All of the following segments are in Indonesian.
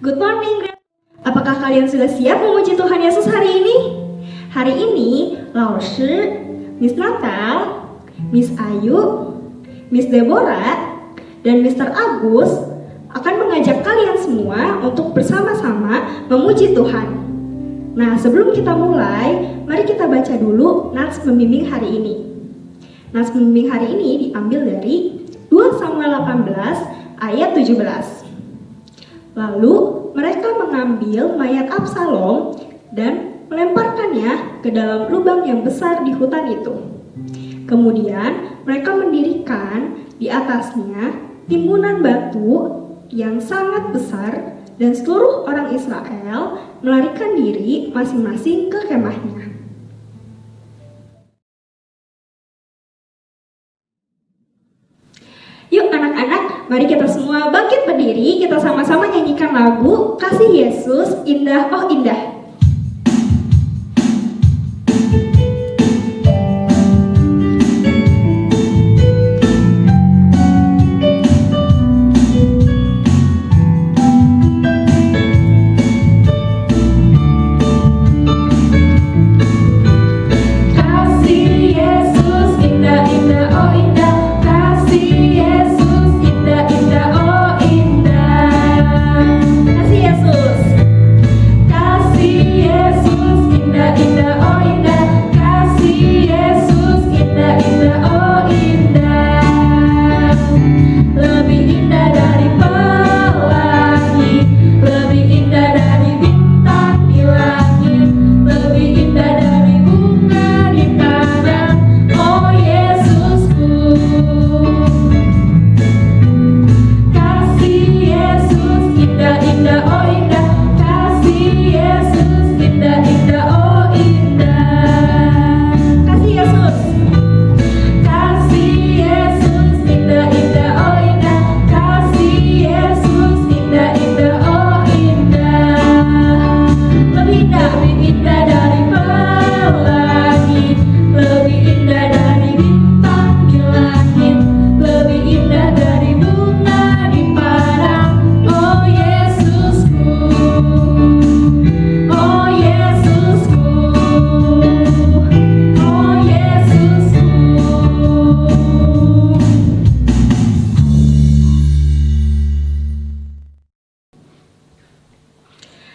Good morning, apakah kalian sudah siap memuji Tuhan Yesus hari ini? Hari ini, Laoshi, Miss Natal, Miss Ayu, Miss Deborah, dan Mr. Agus akan mengajak kalian semua untuk bersama-sama memuji Tuhan. Nah, sebelum kita mulai, mari kita baca dulu nats pembimbing hari ini. Nats pembimbing hari ini diambil dari 2 Samuel 18 ayat 17. Lalu mereka mengambil mayat Absalom dan melemparkannya ke dalam lubang yang besar di hutan itu. Kemudian mereka mendirikan di atasnya timbunan batu yang sangat besar dan seluruh orang Israel melarikan diri masing-masing ke kemahnya. Yuk anak-anak, mari kita semua bangkit berdiri, kita sama-sama nyanyikan lagu Kasih Yesus Indah Oh Indah.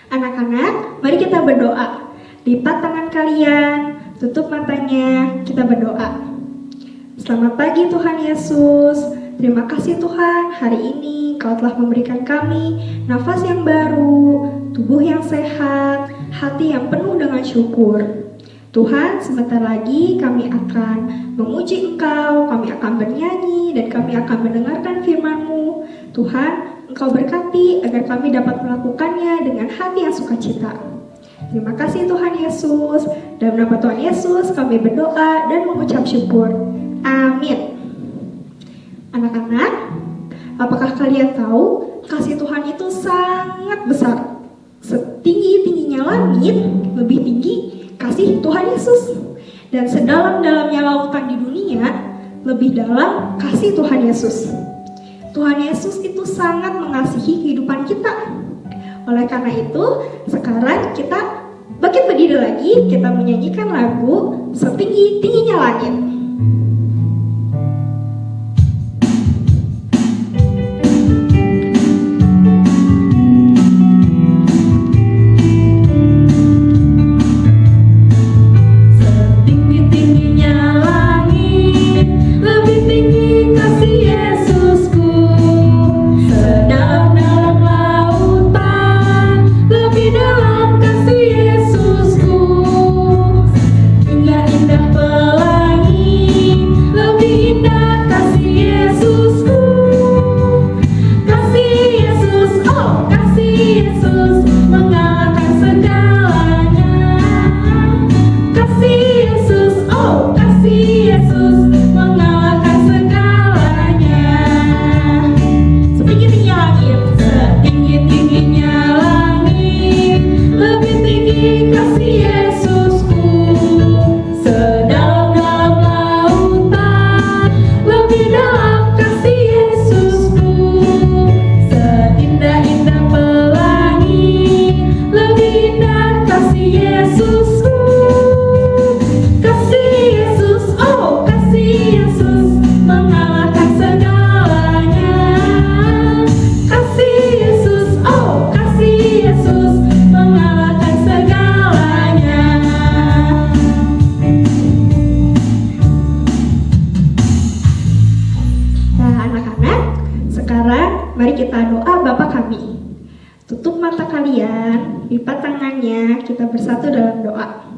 Anak-anak, mari kita berdoa. Lipat tangan kalian, tutup matanya, kita berdoa. Selamat pagi Tuhan Yesus. Terima kasih Tuhan, hari ini Kau telah memberikan kami nafas yang baru, tubuh yang sehat, hati yang penuh dengan syukur. Tuhan, sebentar lagi kami akan memuji Engkau, kami akan bernyanyi, dan kami akan mendengarkan firman-Mu. Tuhan, Engkau berkati agar kami dapat melakukannya dengan hati yang sukacita. Terima kasih Tuhan Yesus. Dalam nama Tuhan Yesus kami berdoa dan mengucap syukur. Amin. Anak-anak, apakah kalian tahu kasih Tuhan itu sangat besar? Setinggi-tingginya langit, lebih tinggi kasih Tuhan Yesus. Dan sedalam-dalamnya lautan di dunia, lebih dalam kasih Tuhan Yesus. Tuhan Yesus itu sangat mengasihi kehidupan kita. Oleh karena itu, sekarang kita bangkit berdiri lagi, kita menyanyikan lagu Setinggi-tingginya Langit. Indah-indah pelangi Allah Bapa kami. Tutup mata kalian, lipat tangannya, kita bersatu dalam doa.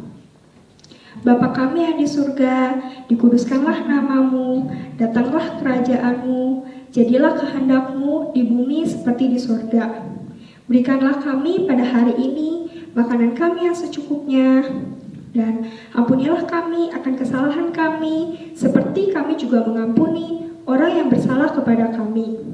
Bapa kami yang di surga, dikuduskanlah namamu, datanglah kerajaanmu, jadilah kehendakmu di bumi seperti di surga. Berikanlah kami pada hari ini makanan kami yang secukupnya, dan ampunilah kami akan kesalahan kami, seperti kami juga mengampuni orang yang bersalah kepada kami.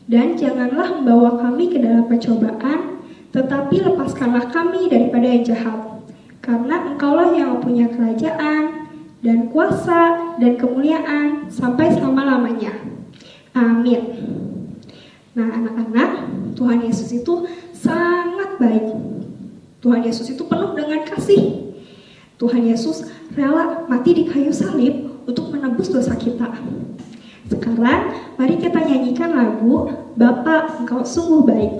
Dan janganlah membawa kami ke dalam pencobaan, tetapi lepaskanlah kami daripada yang jahat. Karena Engkaulah yang mempunyai kerajaan, dan kuasa, dan kemuliaan, sampai selama-lamanya. Amin. Nah anak-anak, Tuhan Yesus itu sangat baik. Tuhan Yesus itu penuh dengan kasih. Tuhan Yesus rela mati di kayu salib untuk menebus dosa kita. Sekarang, mari kita nyanyikan lagu Bapa Engkau Sungguh Baik.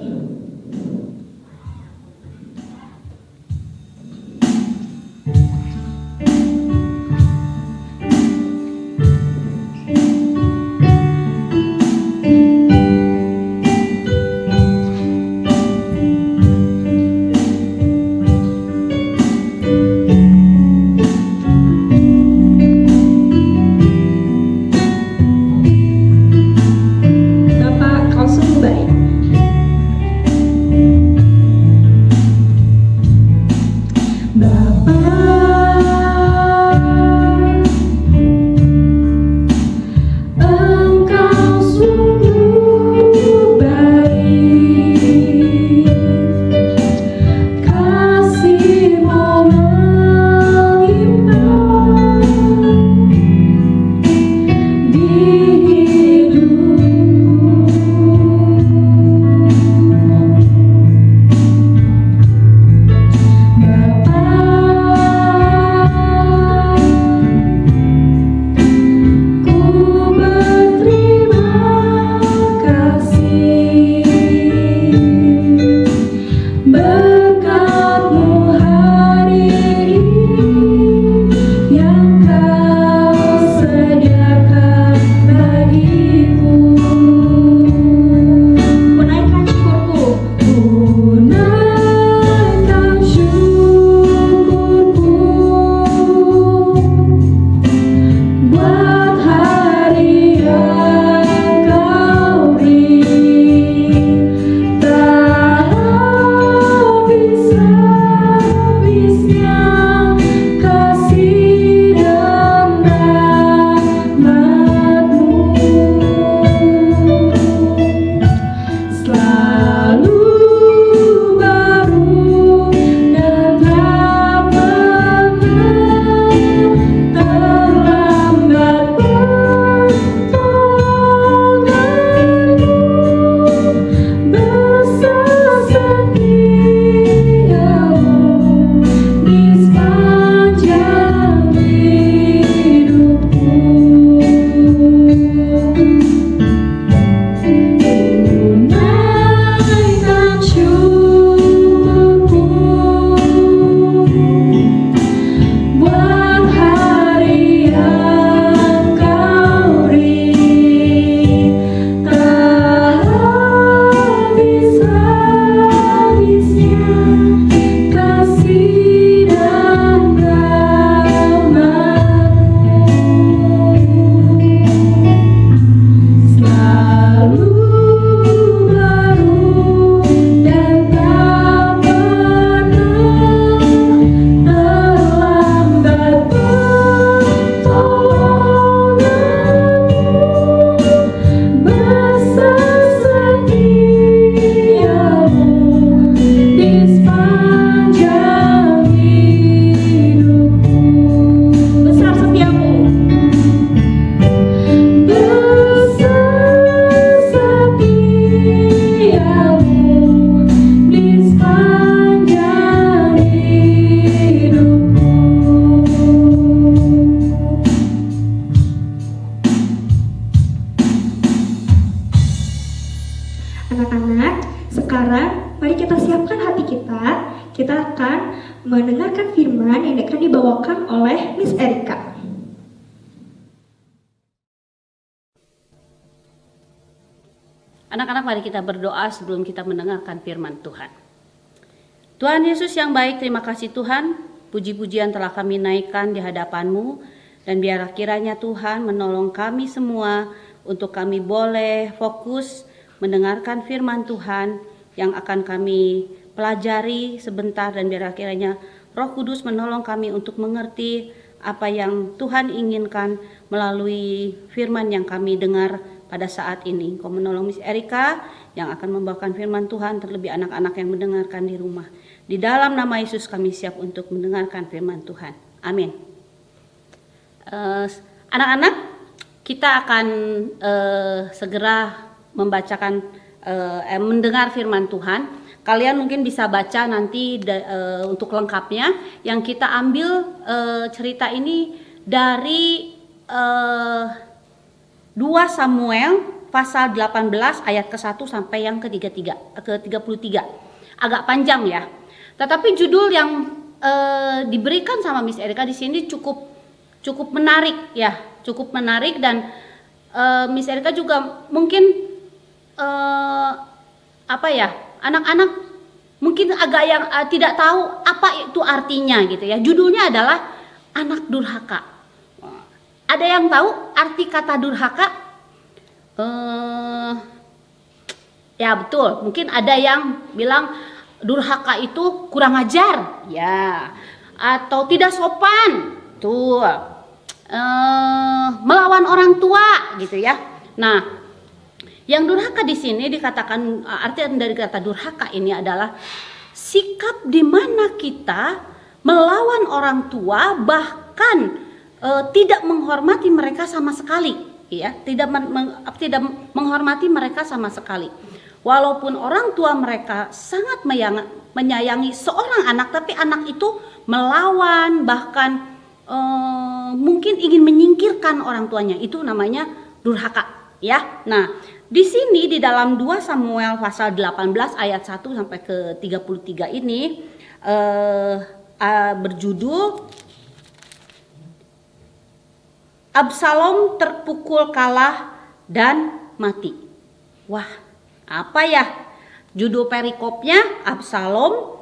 kita akan mendengarkan firman yang akan dibawakan oleh Miss Erika. Anak-anak, mari kita berdoa sebelum kita mendengarkan firman Tuhan. Tuhan Yesus yang baik, terima kasih Tuhan. Puji-pujian telah kami naikkan di hadapan-Mu. Dan biarlah kiranya Tuhan menolong kami semua untuk kami boleh fokus mendengarkan firman Tuhan yang akan kami pelajari sebentar. Dan biarlah kiranya Roh Kudus menolong kami untuk mengerti apa yang Tuhan inginkan melalui firman yang kami dengar pada saat ini. Kau menolong Miss Erika yang akan membawakan firman Tuhan, terlebih anak-anak yang mendengarkan di rumah. Di dalam nama Yesus kami siap untuk mendengarkan firman Tuhan. Amin. Anak-anak, kita akan segera membacakan, mendengar firman Tuhan. Kalian mungkin bisa baca nanti untuk lengkapnya. Yang kita ambil cerita ini dari 2 Samuel pasal 18 ayat ke-1 sampai yang ke-33. Agak panjang ya. Tetapi judul yang diberikan sama Miss Erika di sini cukup menarik ya, cukup menarik. Dan Miss Erika juga mungkin anak-anak mungkin agak yang tidak tahu apa itu artinya gitu ya. Judulnya adalah anak durhaka. Ada yang tahu arti kata durhaka? Ya betul, mungkin ada yang bilang durhaka itu kurang ajar ya, atau tidak sopan tuh, melawan orang tua gitu ya. Nah, yang durhaka di sini dikatakan, arti dari kata durhaka ini adalah sikap di mana kita melawan orang tua, bahkan tidak menghormati mereka sama sekali, ya, tidak menghormati mereka sama sekali. Walaupun orang tua mereka sangat menyayangi seorang anak, tapi anak itu melawan, bahkan mungkin ingin menyingkirkan orang tuanya. Itu namanya durhaka, ya. Nah, di sini di dalam 2 Samuel pasal 18 ayat 1 sampai ke 33 ini berjudul Absalom terpukul kalah dan mati. Wah, apa ya judul perikopnya? Absalom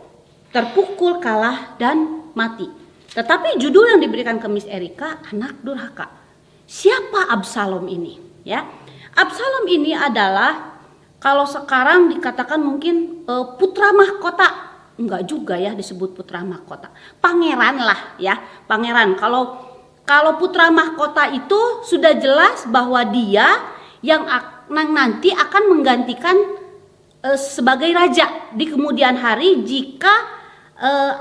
terpukul kalah dan mati. Tetapi judul yang diberikan ke Miss Erika, anak durhaka. Siapa Absalom ini? Ya, Absalom ini adalah, kalau sekarang dikatakan mungkin putra mahkota. Enggak juga ya disebut putra mahkota. Pangeran lah ya, pangeran. Kalau putra mahkota itu sudah jelas bahwa dia yang nanti akan menggantikan sebagai raja di kemudian hari jika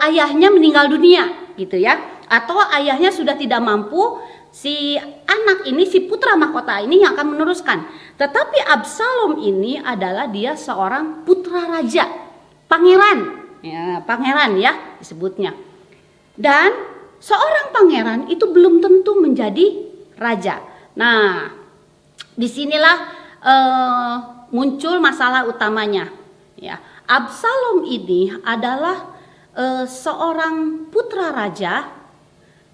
ayahnya meninggal dunia gitu ya, atau ayahnya sudah tidak mampu, si anak ini, si putra mahkota ini yang akan meneruskan. Tetapi Absalom ini adalah dia seorang putra raja, pangeran ya disebutnya. Dan seorang pangeran itu belum tentu menjadi raja. Nah, disinilah muncul masalah utamanya. Ya, Absalom ini adalah seorang putra raja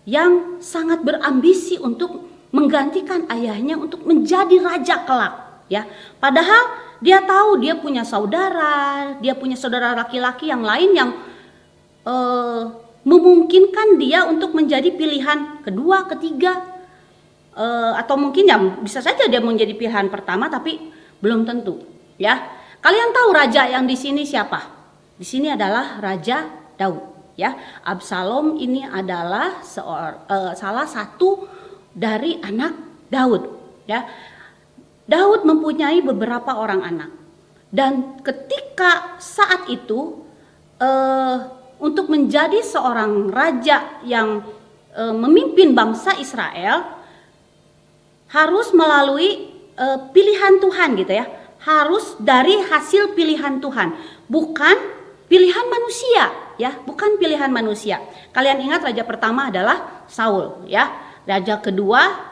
yang sangat berambisi untuk menggantikan ayahnya untuk menjadi raja kelak. Ya, padahal dia tahu dia punya saudara laki-laki yang lain yang memungkinkan dia untuk menjadi pilihan kedua, ketiga, atau mungkin ya bisa saja dia menjadi pilihan pertama, tapi belum tentu. Ya, kalian tahu raja yang di sini siapa? Di sini adalah Raja Daud. Ya, Absalom ini adalah salah satu dari anak Daud. Ya, Daud mempunyai beberapa orang anak, dan ketika saat itu untuk menjadi seorang raja yang memimpin bangsa Israel harus melalui pilihan Tuhan gitu ya. Harus dari hasil pilihan Tuhan, bukan pilihan manusia ya, bukan pilihan manusia. Kalian ingat raja pertama adalah Saul ya. Raja kedua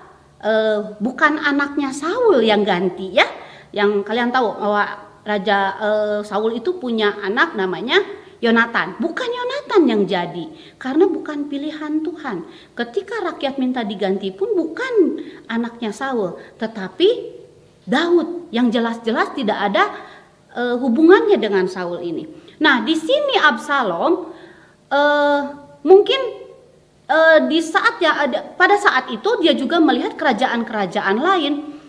bukan anaknya Saul yang ganti ya. Yang kalian tahu bahwa Raja Saul itu punya anak namanya Yonatan. Bukan Yonatan yang jadi, karena bukan pilihan Tuhan. Ketika rakyat minta diganti pun bukan anaknya Saul, tetapi Daud yang jelas-jelas tidak ada hubungannya dengan Saul ini. Nah, di sini Absalom mungkin pada saat itu dia juga melihat kerajaan-kerajaan lain.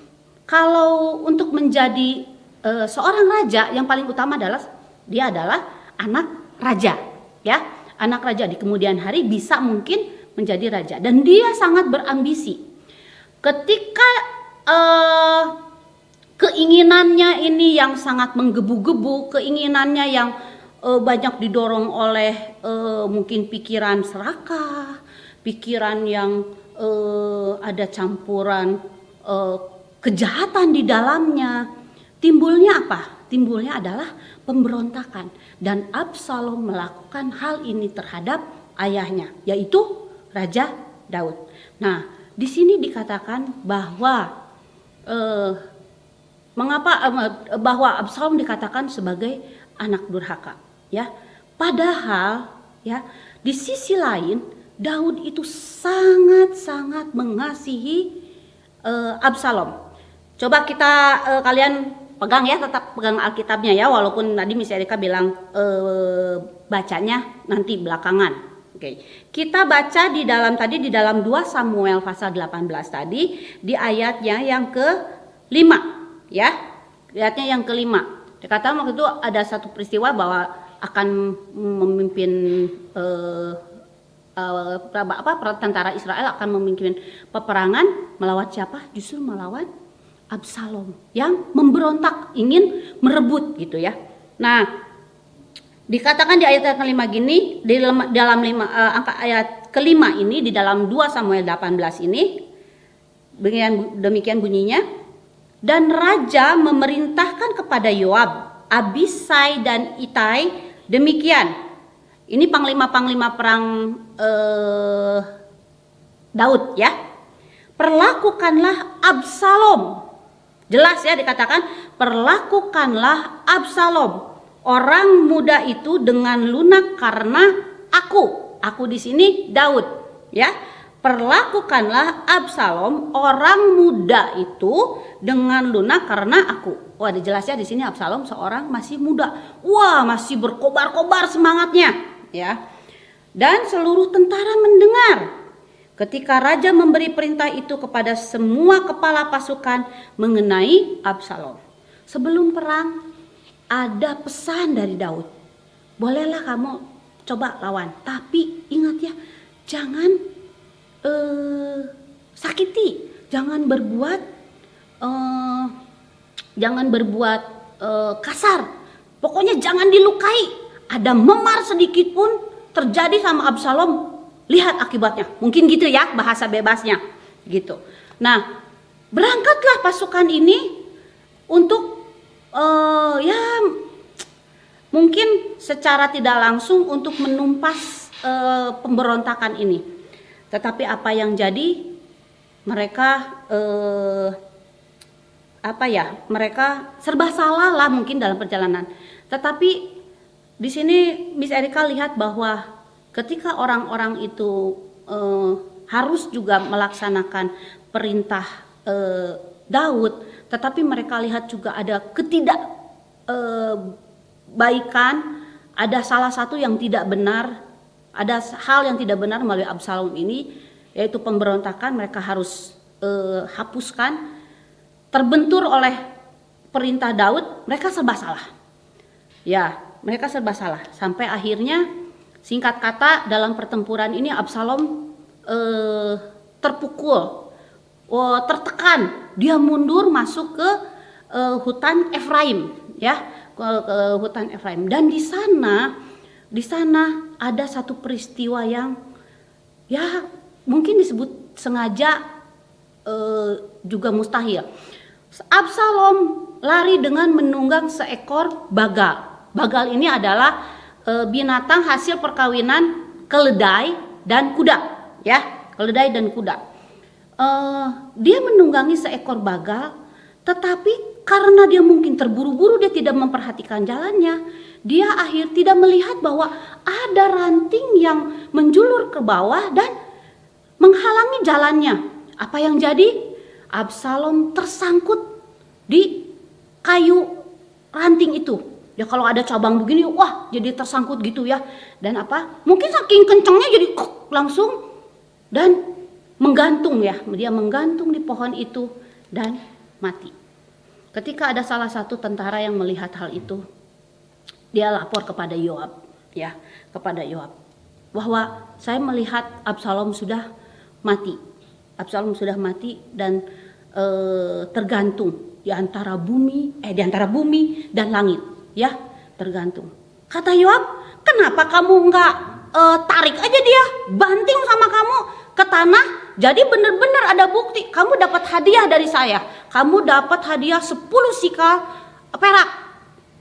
Kalau untuk menjadi seorang raja, yang paling utama adalah dia adalah anak raja, ya. Anak raja di kemudian hari bisa mungkin menjadi raja, dan dia sangat berambisi. Ketika keinginannya ini yang sangat menggebu-gebu, keinginannya yang banyak didorong oleh mungkin pikiran serakah, pikiran yang ada campuran kejahatan di dalamnya. Timbulnya apa? Timbulnya adalah pemberontakan, dan Absalom melakukan hal ini terhadap ayahnya, yaitu Raja Daud. Nah, di sini dikatakan bahwa bahwa Absalom dikatakan sebagai anak durhaka, ya. Padahal, ya, di sisi lain Daud itu sangat-sangat mengasihi Absalom. Coba kita kalian pegang ya, tetap pegang Alkitabnya ya, walaupun tadi Miss Erika bilang bacanya nanti belakangan. Oke. Kita baca di dalam 2 Samuel pasal 18 tadi, di ayatnya yang ke-5, ya. Ayatnya yang ke-5. Dikatakan waktu itu ada satu peristiwa bahwa akan memimpin tentara Israel akan memimpin peperangan melawan siapa? Justru melawan Absalom yang memberontak, ingin merebut gitu ya. Nah, dikatakan di ayat ke-5 gini, dalam angka ayat ke-5 ini di dalam 2 Samuel 18 ini demikian bunyinya. Dan raja memerintahkan kepada Yoab, Abisai dan Itai demikian. Ini panglima-panglima perang Daud ya. Perlakukanlah Absalom. Jelas ya dikatakan, perlakukanlah Absalom, orang muda itu dengan lunak karena aku di sini Daud, ya. Perlakukanlah Absalom, orang muda itu dengan lunak karena aku. Wah, jelas ya di sini Absalom seorang masih muda. Wah, masih berkobar-kobar semangatnya, ya. Dan seluruh tentara mendengar ketika raja memberi perintah itu kepada semua kepala pasukan mengenai Absalom. Sebelum perang ada pesan dari Daud. Bolehlah kamu coba lawan, tapi ingat ya, jangan sakiti, jangan berbuat kasar. Pokoknya jangan dilukai. Ada memar sedikit pun terjadi sama Absalom, lihat akibatnya. Mungkin gitu ya bahasa bebasnya gitu. Nah, berangkatlah pasukan ini untuk ya mungkin secara tidak langsung untuk menumpas pemberontakan ini. Tetapi apa yang jadi, mereka mereka serba salah lah mungkin dalam perjalanan. Tetapi di sini Miss Erika lihat bahwa ketika orang-orang itu harus juga melaksanakan perintah Daud, tetapi mereka lihat juga ada ketidakbaikan, ada salah satu yang tidak benar, ada hal yang tidak benar melalui Absalom ini, yaitu pemberontakan. Mereka harus hapuskan. Terbentur oleh perintah Daud, mereka serba salah. Ya, mereka serba salah. Sampai akhirnya, singkat kata, dalam pertempuran ini Absalom terpukul, tertekan. Dia mundur masuk ke hutan Efraim, ya, ke hutan Efraim. Dan di sana ada satu peristiwa yang ya mungkin disebut sengaja juga mustahil. Absalom lari dengan menunggang seekor bagal. Bagal ini adalah binatang hasil perkawinan keledai dan kuda, ya, keledai dan kuda. Dia menunggangi seekor bagal, tetapi karena dia mungkin terburu-buru, dia tidak memperhatikan jalannya. Dia tidak melihat bahwa ada ranting yang menjulur ke bawah dan menghalangi jalannya. Apa yang jadi? Absalom tersangkut di kayu ranting itu. Ya kalau ada cabang begini, wah jadi tersangkut gitu ya. Dan apa? Mungkin saking kencangnya jadi langsung dan menggantung ya. Dia menggantung di pohon itu dan mati. Ketika ada salah satu tentara yang melihat hal itu, dia lapor kepada Yoab, ya, kepada Yoab, bahwa saya melihat Absalom sudah mati. Absalom sudah mati dan tergantung di antara bumi dan langit, ya, tergantung. Kata Yoab, kenapa kamu enggak tarik aja dia, banting sama kamu ke tanah, jadi benar-benar ada bukti, kamu dapat hadiah dari saya, kamu dapat hadiah 10 sikal perak.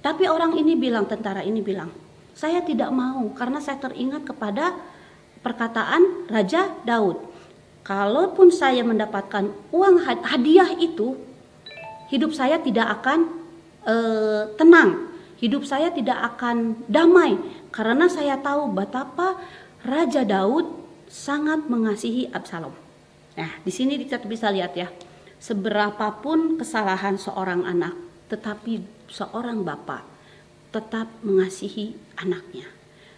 Tapi orang ini bilang, tentara ini bilang, saya tidak mau karena saya teringat kepada perkataan Raja Daud. Kalaupun saya mendapatkan uang hadiah itu, hidup saya tidak akan tenang, hidup saya tidak akan damai, karena saya tahu betapa Raja Daud sangat mengasihi Absalom. Nah, di sini kita bisa lihat ya, seberapapun kesalahan seorang anak, tetapi seorang bapak tetap mengasihi anaknya.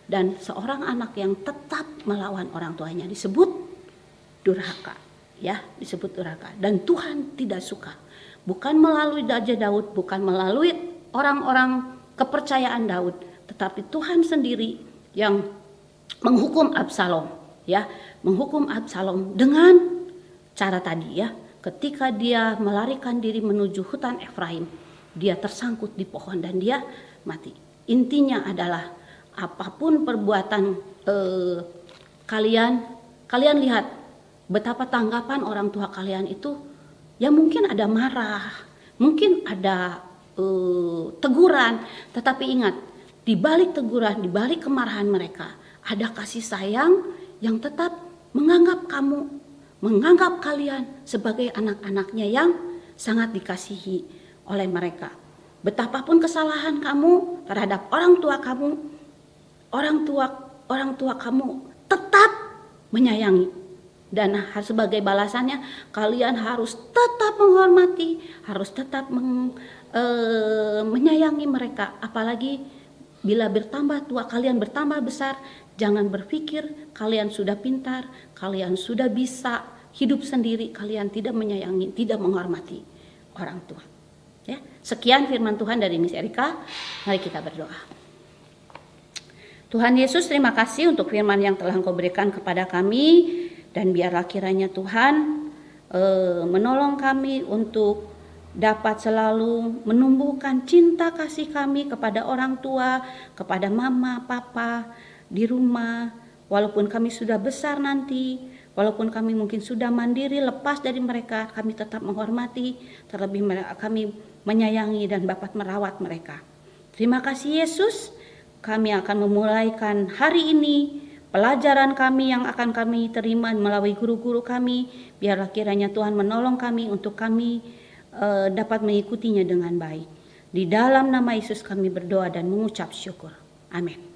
Dan seorang anak yang tetap melawan orang tuanya disebut durhaka, ya, disebut durhaka. Dan Tuhan tidak suka. Bukan melalui Raja Daud, bukan melalui orang-orang kepercayaan Daud, tetapi Tuhan sendiri yang menghukum Absalom, ya, menghukum Absalom dengan cara tadi, ya. Ketika dia melarikan diri menuju hutan Efraim, dia tersangkut di pohon dan dia mati. Intinya adalah apapun perbuatan kalian lihat betapa tanggapan orang tua kalian itu, ya mungkin ada marah, mungkin ada teguran, tetapi ingat, di balik teguran, di balik kemarahan mereka, ada kasih sayang yang tetap menganggap kalian sebagai anak-anaknya yang sangat dikasihi oleh mereka. Betapapun kesalahan kamu terhadap orang tua kamu menyayangi menyayangi. Dan sebagai balasannya kalian harus tetap menghormati, harus tetap menyayangi mereka. Apalagi bila bertambah tua, kalian bertambah besar, jangan berpikir kalian sudah pintar, kalian sudah bisa hidup sendiri, kalian tidak menyayangi, tidak menghormati orang tua. Ya, sekian firman Tuhan dari Miss Erika. Mari kita berdoa. Tuhan Yesus, terima kasih untuk firman yang telah Engkau berikan kepada kami. Dan biarlah kiranya Tuhan menolong kami untuk dapat selalu menumbuhkan cinta kasih kami kepada orang tua, kepada mama, papa di rumah. Walaupun kami sudah besar nanti, walaupun kami mungkin sudah mandiri, lepas dari mereka, kami tetap menghormati, terlebih kami menyayangi dan dapat merawat mereka. Terima kasih Yesus, kami akan memulaikan hari ini pelajaran kami yang akan kami terima melalui guru-guru kami. Biarlah kiranya Tuhan menolong kami untuk kami dapat mengikutinya dengan baik. Di dalam nama Yesus kami berdoa dan mengucap syukur. Amin.